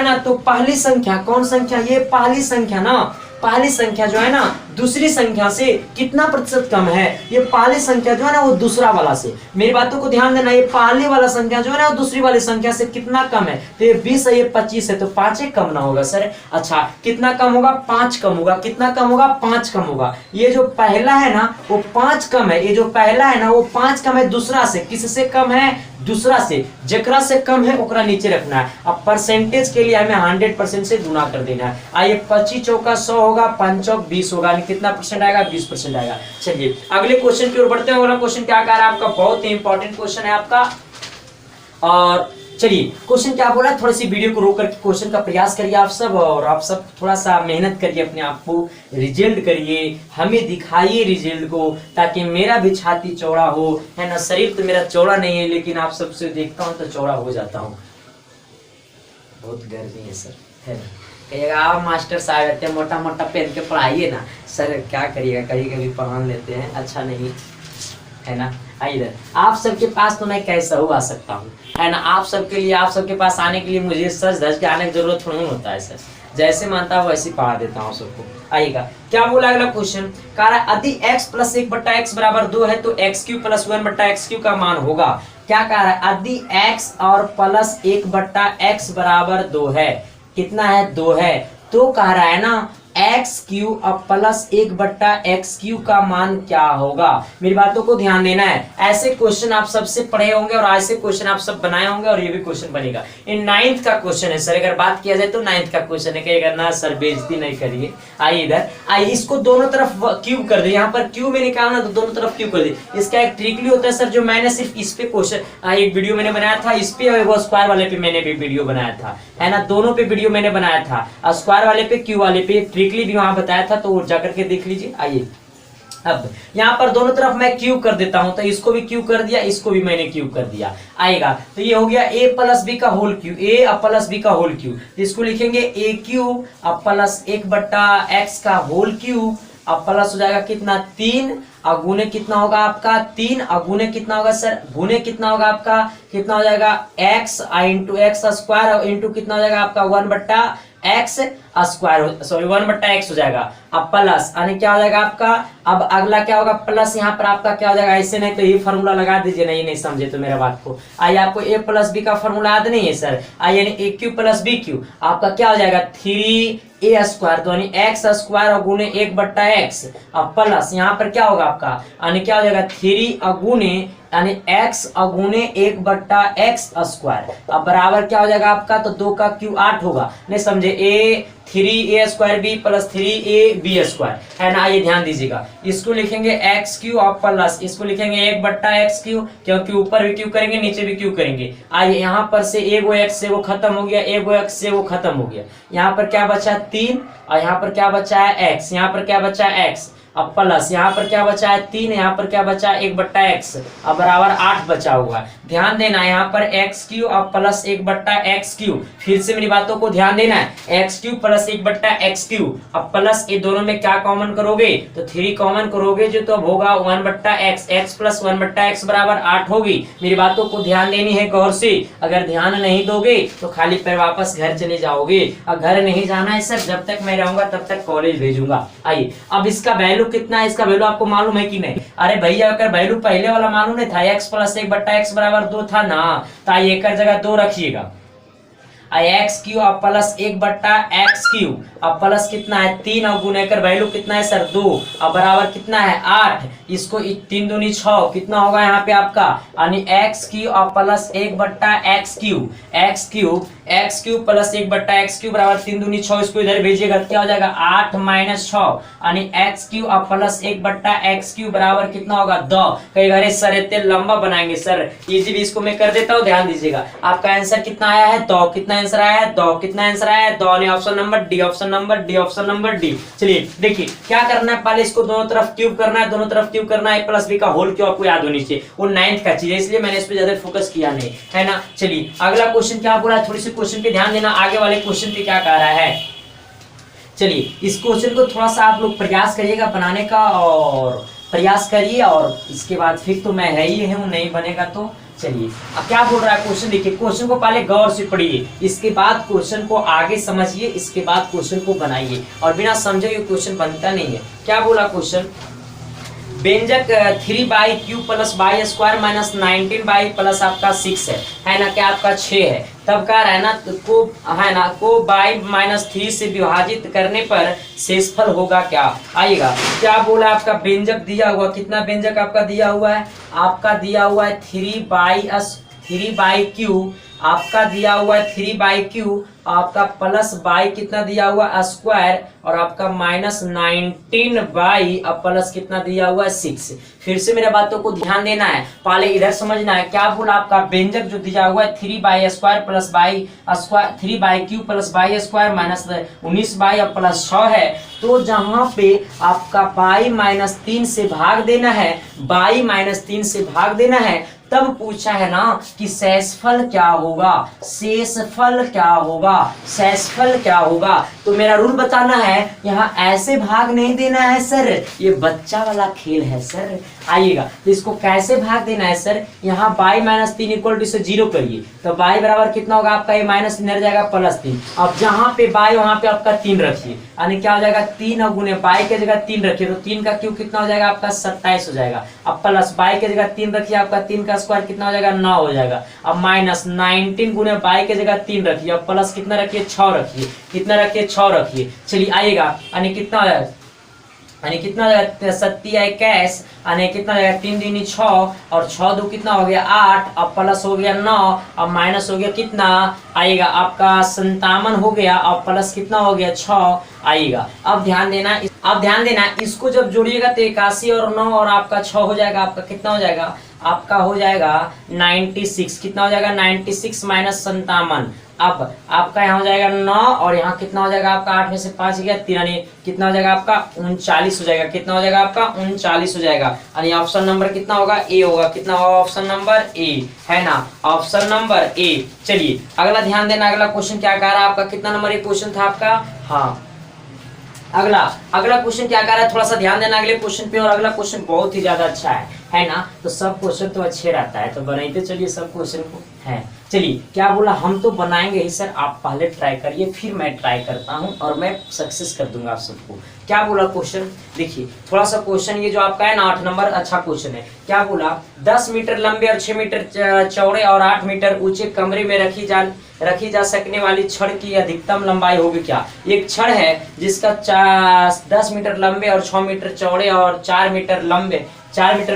ना, तो पहली संख्या कौन संख्या, ये पहली संख्या ना, पहली संख्या जो है ना दूसरी संख्या से कितना प्रतिशत कम है। ये पहली संख्या जो है ना वो दूसरा वाला से, मेरी बातों को ध्यान देना, ये पहली वाला संख्या जो है ना वो दूसरी वाली संख्या से कितना कम है। तो ये 20 है, ये 25 है, तो 5 कम ना होगा सर। अच्छा, कितना कम होगा, 5 कम होगा। कितना कम होगा, 5 कम होगा। ये जो पहला है ना वो 5 कम है, ये जो पहला है ना वो 5 कम है दूसरा से। किससे कम है, दूसरा से। जकरा से कम है ओकरा नीचे रखना है। अब परसेंटेज के लिए हमें 100% से गुना कर देना है। आइए 25 चौका 100 होगा, 5 चौक 20 होगा, कितना परसेंट आएगा, 20% आएगा। चलिए अगले क्वेश्चन की ओर बढ़ते हैं। अगला क्वेश्चन क्या कह रहा है आपका, बहुत ही इंपॉर्टेंट क्वेश्चन है आपका। और चलिए क्वेश्चन क्या बोला है, थोड़ी सी वीडियो को रोक करके क्वेश्चन का प्रयास करिए आप सब, और आप सब थोड़ा सा मेहनत करिए, अपने आप को रिजल्ट करिए, हमें दिखाइए रिजल्ट को, ताकि मेरा भी छाती चौड़ा हो, है ना। शरीर तो मेरा चौड़ा नहीं है, लेकिन आप सबसे देखता हूँ तो चौड़ा हो जाता हूँ। बहुत गर्मी है सर, है ना। कहिएगा आप मास्टर साहब इतने मोटा मोटा पहन के पढ़ाइए ना। सर क्या करिएगा, कभी कभी पहन लेते हैं, अच्छा नहीं है ना। इधर आप सबके पास तो मैं कैसा हो आ सकता हूँ, है ना। आप सबके लिए, आप सबके पास आने के लिए मुझे सच धज के आने की जरूरत थोड़ी होता है सर। जैसे मानता हूँ वैसे पढ़ा देता हूँ सबको। आइएगा, क्या बोला अगला क्वेश्चन, कह रहा है यदि x प्लस 1/x बराबर 2 है तो x³ प्लस 1/x³ का मान होगा। क्या कह रहा है, यदि x और प्लस 1/x बराबर 2 है, कितना है, 2 है, तो कह रहा है ना एक्स क्यू अब प्लस 1/x³ का मान क्या होगा। मेरी बातों को ध्यान देना है, ऐसे क्वेश्चन आप सबसे पढ़े होंगे और ऐसे क्वेश्चन आप सब बनाए होंगे और ये भी क्वेश्चन बनेगा। इन 9th का क्वेश्चन है सर, अगर बात किया जाए तो 9th का क्वेश्चन है। कहेगा ना सर बेइज्जती नहीं करिए, आइए इधर आइए, इसको दोनों तरफ क्यूब कर दे, यहाँ पर क्यूब में निकालना तो दोनों तरफ क्यूब कर दे। इसका एक ट्रिकली होता है सर, जो मैंने सिर्फ इस पे क्वेश्चन एक वीडियो मैंने बनाया था, इस पे और स्क्वायर वाले पे मैंने भी वीडियो बनाया था, है ना, दोनों पे वीडियो मैंने बनाया था, स्क्वायर वाले पे क्यू वाले पे ट्रिकली भी वहां बताया था, तो वो जाकर के देख लीजिए। आइए अब यहाँ पर दोनों तरफ मैं क्यूब कर देता हूं, तो इसको भी क्यूब कर दिया, इसको भी मैंने क्यूब कर दिया, आएगा तो ये हो गया a प्लस बी का होल क्यूब, a अब प्लस बी का होल क्यूब, इसको लिखेंगे a क्यूब अब प्लस 1/x का होल क्यूब, अब प्लस हो जाएगा कितना 3, और गुने कितना होगा आपका 3, और गुने कितना होगा सर, गुने कितना होगा आपका, कितना हो जाएगा x इंटू एक्स स्क्वायर और इंटू कितना हो जाएगा आपका 1/x स्क्वायर, सॉरी 1/x हो जाएगा, अब प्लस यानी क्या हो जाएगा आपका, अब अगला क्या होगा प्लस, यहाँ पर आपका क्या हो जाएगा, ऐसे नहीं तो ये फॉर्मूला लगा दीजिए, नहीं समझे तो मेरा बात को। आइए आपको a प्लस बी का फॉर्मूला याद नहीं है सर, आइए यानी a cube plus b cube आपका क्या हो जाएगा 3a स्क्वायर, तो यानी x स्क्वायर और गुने 1/x, अब प्लस यहाँ पर क्या होगा आपका, यानी क्या हो जाएगा 3 और गुने यानी x और गुने 1/x स्क्वायर, अब बराबर क्या हो जाएगा आपका, तो 2 का क्यू 8 होगा, नहीं समझे, a 3a square b plus 3ab square, है ना। ये ध्यान दीजिएगा, इसको लिखेंगे x क्यू और प्लस इसको लिखेंगे 1/x³, क्योंकि ऊपर भी क्यू करेंगे नीचे भी क्यू करेंगे। आइए यहाँ पर से एगो x से वो खत्म हो गया, एगो x से वो खत्म हो गया, यहाँ पर क्या बचा 3 और यहाँ पर क्या बचा है x, यहाँ पर क्या बचा है x, अब प्लस यहाँ पर क्या बचा है 3, यहाँ पर क्या बचा है 1/x, अब बराबर 8 बचा हुआ है। ध्यान देना है यहाँ पर x³ अब प्लस 1/x³, फिर से मेरी बातों को ध्यान देना है, x³ प्लस 1/x³, अब प्लस ये दोनों में क्या कॉमन करोगे, तो 3 कॉमन करोगे जो तो अब होगा 1/x, x प्लस 1/x बराबर 8 होगी। मेरी बातों को ध्यान देनी है गौर से, अगर ध्यान नहीं दोगे तो खाली पैर वापस घर चले जाओगे, और घर नहीं जाना है सर, जब तक मैं रहूंगा तब तक कॉलेज भेजूंगा। आइए अब इसका वैल्यू कितना है, इसका वैल्यू आपको मालूम है कि नहीं, अरे भैया अगर वैल्यू पहले वाला मालूम नहीं था, x प्लस 1/x बराबर 2 था ना, तो आइए एक जगह 2 रखिएगा, x³ अब प्लस 1/x³, अब प्लस कितना है 3 और गुने कर वैल्यू कितना है सर 2, अब बराबर कितना है 8, इसको 3 दूनी 6 कितना होगा यहाँ पे आपका, यानी x³ अब plus 1/x³ x³ plus 1/x³ बराबर 3 दूनी 6, इसको इधर भेजिएगा क्या हो जाएगा 8 - 6, यानी x³ अब प्लस 1/x³ बराबर कितना होगा 2। कई बार सर इतने लंबा बनाएंगे सर, इजी भी इसको मैं कर देता हूँ, ध्यान दीजिएगा। आपका आंसर कितना आया है 2, कितना आंसर आया है 2, कितना आंसर आया है 2, option number D, option number D, option number D. चलिए देखिए क्या करना है, पहले इसको दोनों तरफ क्यूब करना है, दोनों तरफ क्यूब करना है, प्लस बी का होल क्यूब आपको याद होनी चाहिए, वो 9th का चीज है, इसलिए मैंने इस पे ज्यादा फोकस किया नहीं, है ना। चलिए अगला क्वेश्चन क्या बोला, थोड़ी सी क्वेश्चन पे ध्यान देना, आगे वाले क्वेश्चन पे क्या कह रहा है। चलिए इस क्वेश्चन को थोड़ा सा आप लोग प्रयास करिएगा बनाने का, और प्रयास करिए, और इसके बाद फिर तो मैं है ही हूँ, नहीं बनेगा तो चलिए अब क्या बोल रहा है क्वेश्चन, देखिए क्वेश्चन को पहले गौर से पढ़िए, इसके बाद क्वेश्चन को आगे समझिए, इसके बाद क्वेश्चन को बनाइए, और बिना समझे ये क्वेश्चन बनता नहीं है। क्या बोला क्वेश्चन, व्यंजक 3/q plus y square minus 19y plus आपका 6 है ना, क्या आपका 6 है, तब का है ना को, है ना को y - 3 से विभाजित करने पर शेषफल होगा क्या। आइएगा क्या बोला, आपका व्यंजक दिया हुआ, कितना व्यंजक आपका दिया हुआ है, आपका दिया हुआ है 3/q, आपका दिया हुआ है 3/q, आपका प्लस y कितना दिया हुआ स्क्वायर, और आपका -19y अब प्लस कितना दिया हुआ है 6। फिर से मेरे बातों को ध्यान देना है, पहले इधर समझना है। क्या बोला, आपका व्यंजक जो दिया हुआ है 3/² plus y square, 3/q plus y square minus 19y अब प्लस 6 है, तो जहां पे आपका y - 3 से भाग देना है, y - 3 से भाग देना है, तब पूछा है ना कि शेषफल क्या होगा, शेषफल क्या होगा, शेषफल क्या होगा। तो मेरा रूल बताना है, यहाँ ऐसे भाग नहीं देना है सर, ये बच्चा वाला खेल है सर। आइएगा तो इसको कैसे भाग देना है सर, यहाँ y - 3 इक्वल टू से 0 करिए, तो y बराबर कितना होगा आपका, ये माइनस इधर जाएगा +3, अब जहाँ पे y वहां पे आपका 3 रखिए, यानी क्या हो जाएगा 3 और गुने बाई के जगह 3 रखिए तो 3 का क्यूब कितना हो जाएगा आपका 27 हो जाएगा। अब प्लस बाई के जगह 3 रखिए, आपका 3 का स्क्वायर कितना हो जाएगा 9 हो जाएगा। अब माइनस 19 गुने बाई के जगह 3 रखिए, अब प्लस कितना रखिए 6 रखिए, कितना रखिए 6 रखिए। चलिए आइएगा यानी कितना हो जाएगा, यानी कितना हो जाएगा 27 यानी कितना हो जाएगा 3 दूनी 6 और 6 दो कितना हो गया 8, अब प्लस हो गया 9, अब माइनस हो गया कितना आएगा आपका 57 हो गया, अब प्लस कितना हो गया 6 आएगा। अब ध्यान देना इसको जब जोड़िएगा तो 81 और 9 और आपका 6 हो जाएगा, आपका कितना हो जाएगा, आपका हो जाएगा 96। कितना हो जाएगा 96 माइनस 57। अब आपका यहाँ हो जाएगा 9 और यहाँ कितना हो जाएगा आपका 8 में से 5 गया 3, कितना हो जाएगा आपका 39 हो जाएगा। कितना हो जाएगा आपका 39 हो जाएगा। यानी ऑप्शन नंबर कितना होगा ए होगा। कितना होगा ऑप्शन नंबर ए, है ना, ऑप्शन नंबर ए। चलिए अगला ध्यान देना, अगला क्वेश्चन क्या कह रहा है आपका, कितना नंबर ये क्वेश्चन था आपका, हाँ अगला क्वेश्चन क्या कर रहा है, थोड़ा सा ध्यान देना अगले क्वेश्चन पे। और अगला क्वेश्चन बहुत ही ज्यादा अच्छा है ना, तो सब क्वेश्चन तो अच्छे रहता है, तो बनाते चलिए सब क्वेश्चन को। है चलिए क्या बोला, हम तो बनाएंगे ही सर, आप पहले ट्राई करिए फिर मैं ट्राई करता हूं और मैं सक्सेस कर दूंगा आप सबको। क्या बोला क्वेश्चन, देखिए थोड़ा सा क्वेश्चन ये जो आपका है ना 8 नंबर, अच्छा क्वेश्चन है। क्या बोला, 10 मीटर लंबे और 6 मीटर चौड़े और 8 मीटर ऊंचे कमरे में रखी जा सकने वाली छड़ की अधिकतम लंबाई होगी क्या। एक छड़ है जिसका 10 मीटर लंबे और 6 मीटर चौड़े और 4 मीटर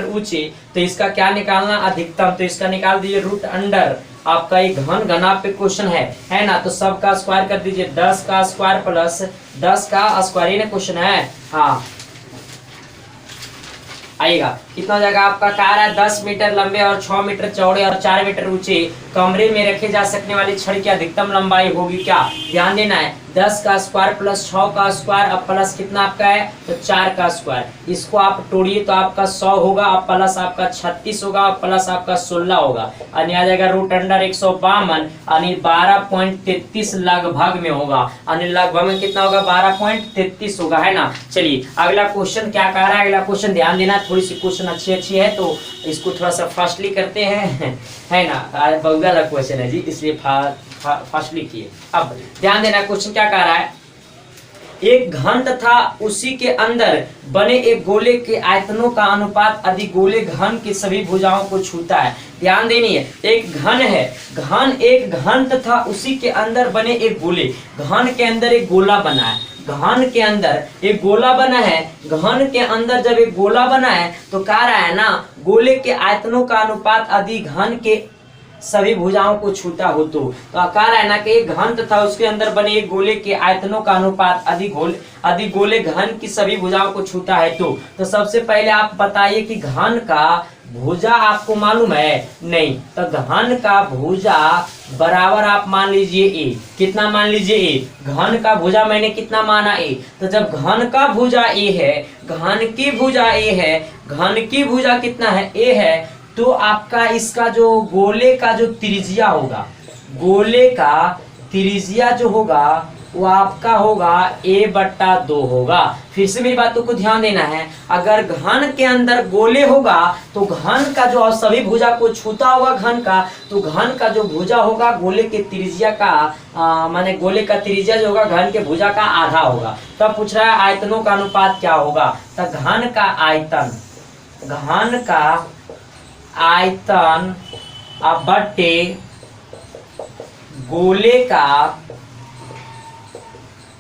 ऊंचे, तो इसका क्या निकालना अधिकतम, तो इसका निकाल दीजिए रूट अंडर आपका एक घन पे क्वेश्चन है ना, तो सब का स्क्वायर कर दीजिए, 10 का स्क्वायर प्लस 10 का स्क्वायर, ये क्वेश्चन है। हाँ आएगा कितना हो जाएगा आपका, कह रहा है 10 मीटर लंबे और 6 मीटर चौड़े और 4 मीटर ऊंचे कमरे में रखे जा सकने वाली छड़ की अधिकतम लंबाई होगी क्या। ध्यान देना है 10 का स्क्वायर प्लस 6 का स्क्वायर, अब प्लस कितना आपका है तो 4 का स्क्वायर, इसको आप तोड़िए तो आपका 100 होगा, अब प्लस आपका 36 होगा, प्लस आपका 16 होगा, यानी आ जाएगा रूट अंडर 152 यानी 12.33 लगभग में होगा, यानी लगभग में कितना होगा 12.33 होगा, है ना। चलिए अगला क्वेश्चन क्या कह रहा है, अगला क्वेश्चन ध्यान देना, थोड़ी सी क्वेश्चन अच्छी है तो इसको थोड़ा सा फास्टली करते हैं, है ना, बहुत ज्यादा क्वेश्चन है जी इसलिए फास्टली किए। अब ध्यान देना क्वेश्चन क्या कह रहा है, एक घन तथा उसी के अंदर बने एक गोले के आयतनों का अनुपात यदि गोले घन की सभी भुजाओं को छूता है। ध्यान देनी है, एक घन है, एक घन तथा उसी के अंदर बने एक गोले, घन के अंदर एक गोला बना है, घन के अंदर एक गोला बना है, घन के अंदर जब एक गोला बना है तो कह रहा है ना गोले के आयतनों का अनुपात यदि घन के सभी भुजाओं को छूता हो तो कह रहा है ना कि एक घन तथा उसके अंदर बने एक गोले के आयतनों का अनुपात यदि गोले घन की सभी भुजाओं को छूता है तो सबसे पहले आप बताइए कि घन का भुजा आपको मालूम है नहीं, तो घन का भुजा बराबर आप मान लीजिए ए, कितना मान लीजिए ए, घन का भुजा मैंने कितना माना ए, तो जब घन का भुजा ए है, घन की भुजा ए है, घन की भुजा कितना है ए है, तो आपका इसका जो गोले का जो त्रिज्या होगा, गोले का त्रिज्या जो होगा वो आपका होगा a/2 होगा। फिर से मेरी बातों को ध्यान देना है, अगर घन के अंदर गोले होगा तो घन का जो सभी भुजा को छूता होगा घन का, तो घन का जो भुजा होगा गोले के त्रिज्या का माने गोले का त्रिज्या जो होगा घन के भुजा का आधा होगा। तब पूछ रहा है आयतनों का अनुपात क्या होगा, तो घन का आयतन बट्टे गोले का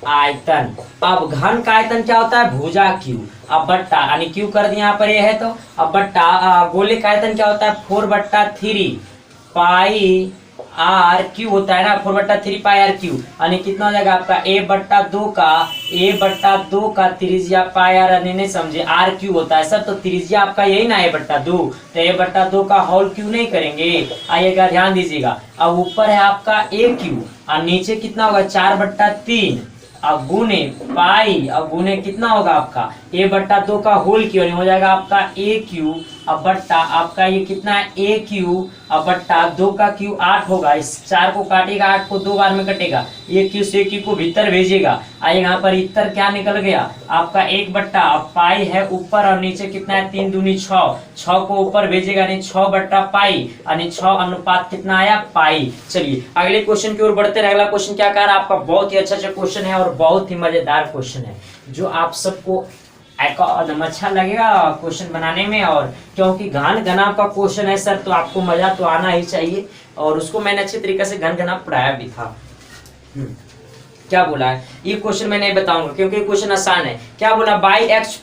आयतन। अब घन का आयतन क्या होता है भुजा क्यू, अब बट्टा यानी क्यू कर दिया यहाँ पर ये है, तो अब बट्टा गोले का आयतन क्या होता है 4/3 पाई आर क्यू होता है ना, 4/3 पाई आर क्यू, यानी कितना हो जाएगा आपका a/2 का त्रिज्या पाई आर, यानी नहीं समझे आर क्यू होता है सर, तो त्रिज्या आपका यही ना a/2, तो a/2 का होल क्यू नहीं करेंगे, आइएगा ध्यान दीजिएगा। अब ऊपर है आपका a क्यू और नीचे कितना होगा 4/3 अब गुने पाई, अब गुने कितना होगा आपका ए बट्टा 2 का होल क्यों नहीं हो जाएगा आपका ए क्यू अब बट्टा आपका ये कितना है ए क्यू अब बट्टा 2 का क्यू 8 होगा। इस 4 को काटेगा, 8 को 2 बार में कटेगा, ए क्यू से क्यू को भीतर भेजेगा। आइए यहाँ पर इतर क्या निकल गया आपका 1 बट्टा पाई है ऊपर और नीचे कितना है 3 दूनी 6, 6 को ऊपर भेजेगा यानी 6 बट्टा पाई यानी 6 अनुपात कितना आया पाई। चलिए अगले क्वेश्चन की ओर बढ़ते हैं। अगला क्वेश्चन क्या कह रहा है आपका, बहुत ही अच्छा क्वेश्चन है और बहुत ही मजेदार क्वेश्चन है जो आप सबको एकदम अच्छा लगेगा क्वेश्चन बनाने में। और क्योंकि घन घना का क्वेश्चन है सर तो आपको मजा तो आना ही चाहिए और उसको मैंने अच्छी तरीके से घन घना पढ़ाया भी था। क्या बोला है ये क्वेश्चन मैं नहीं बताऊंगा क्योंकि क्वेश्चन आसान है। क्या बोला बाई एक्स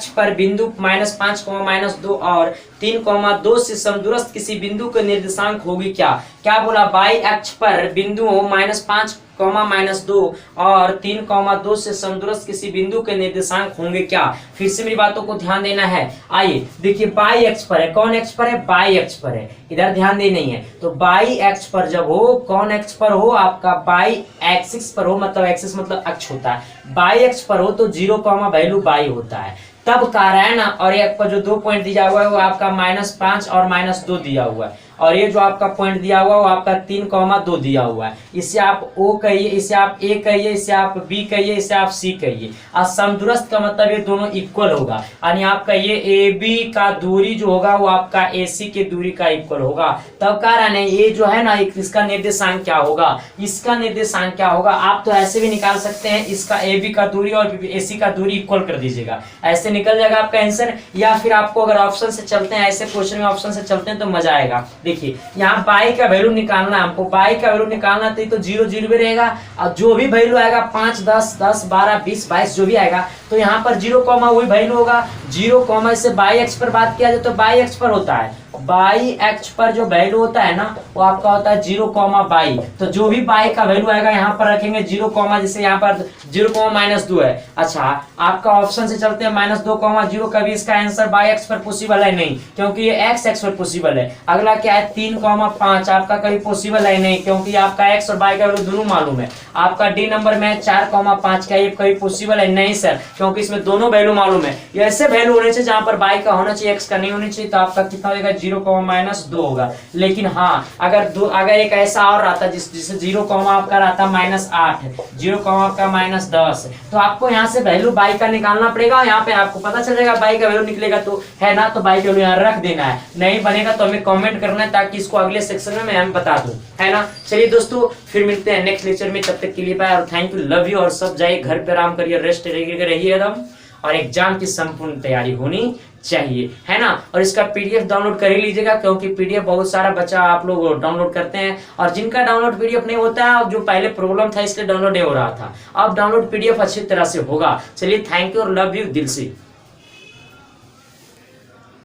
पर बिंदु -5, -2 और 3, 2 से समदूरस्थ किसी बिंदु के निर्देशांक होगी क्या। क्या बोला बाई एक्स पर बिंदु -5, -2 और 3, 2 से समदूरस्थ किसी बिंदु के निर्देशांक होंगे क्या। फिर से मेरी बातों को ध्यान देना है। आइए देखिए बाई एक्स पर है, कौन एक्स पर है बाई एक्स पर है, इधर ध्यान देनी है। तो बाई एक्स पर जब हो कौन एक्स पर हो आपका बाई एक्सिस पर हो, मतलब एक्सिस मतलब अक्ष होता है। बाई एक्स पर हो तो 0, वैल्यू बाई होता है तब कह रहा है ना। और एक पर जो 2 पॉइंट दिया हुआ है वो आपका -5 और -2 दिया हुआ है और ये जो आपका पॉइंट दिया हुआ है वो आपका 3, 2 दिया हुआ है। इसे आप O कहिए, इसे आप A कहिए, इसे आप B कहिए, इसे आप C कहिए। और समदूरस्थ का मतलब ये दोनों इक्वल होगा यानी आपका ये AB का दूरी जो होगा वो आपका AC के दूरी का इक्वल होगा। तब कह रहा है ये जो है ना इसका निर्देशांक क्या होगा, इसका निर्देशांक क्या होगा। आप तो ऐसे भी निकाल सकते हैं, इसका AB का दूरी और AC का दूरी इक्वल कर दीजिएगा, ऐसे निकल जाएगा आपका आंसर। या फिर आपको अगर ऑप्शन से चलते हैं, ऐसे क्वेश्चन में ऑप्शन से चलते हैं तो मजा आएगा। देखिए यहाँ बाई का वैल्यू निकालना है हमको, बाई का वैल्यू निकालना तो 0, 0 भी रहेगा और जो भी वैल्यू आएगा 5, 10, 12, 20, 22 जो भी आएगा तो यहाँ पर 0, वही वैल्यू होगा 0, इससे बाई एक्स पर बात किया जाए तो बाई एक्स पर होता है, बाई एक्स पर जो वैल्यू होता है ना वो आपका होता है 0, बाई। तो जो भी बाई का वैल्यू आएगा यहाँ पर रखेंगे 0, जैसे यहाँ पर 0, -2 है। अच्छा आपका ऑप्शन से चलते हैं -2, 0 कभी इसका आंसर बाई एक्स पर पॉसिबल है नहीं क्योंकि ये एक्स पर पॉसिबल है। अगला क्या है 3, 5 आपका कभी पॉसिबल है नहीं क्योंकि आपका एक्स और बाई का वैल्यू दोनों मालूम है। आपका डी नंबर में 4, 5 का ये कभी पॉसिबल है नहीं सर क्योंकि इसमें दोनों वैल्यू मालूम है। ऐसे वैल्यू होने चाहिए जहां पर बाई का होना चाहिए एक्स का नहीं होनी चाहिए। तो आपका कितना होगा 0, -2 होगा। लेकिन हाँ अगर एक ऐसा और आता जिसे 0, आपका रहता -8, 0, आपका -10 तो आपको यहाँ से वैल्यू बाई का निकालना पड़ेगा। यहाँ पे आपको पता चल जाएगा बाई का वैल्यू निकलेगा तो है ना, तो बाई का वैल्यू यहाँ रख देना है। नहीं बनेगा तो हमें कमेंट करना है ताकि इसको अगले सेक्शन में मैं बता दूं, है ना। चलिए दोस्तों फिर मिलते हैं नेक्स्ट लेक्चर में, तब तक के लिए बाय और थैंक यू, लव यू। और सब जाइए घर पे आराम करिए, रेस्ट रहिए एकदम और एग्जाम की संपूर्ण तैयारी होनी चाहिए, है ना। और इसका पीडीएफ डाउनलोड कर ही लीजिएगा क्योंकि पीडीएफ बहुत सारा बच्चा आप लोग डाउनलोड करते हैं और जिनका डाउनलोड पीडीएफ नहीं होता है, जो पहले प्रॉब्लम था इसलिए डाउनलोड नहीं हो रहा था, अब डाउनलोड पीडीएफ अच्छी तरह से होगा। चलिए थैंक यू और लव यू दिल से।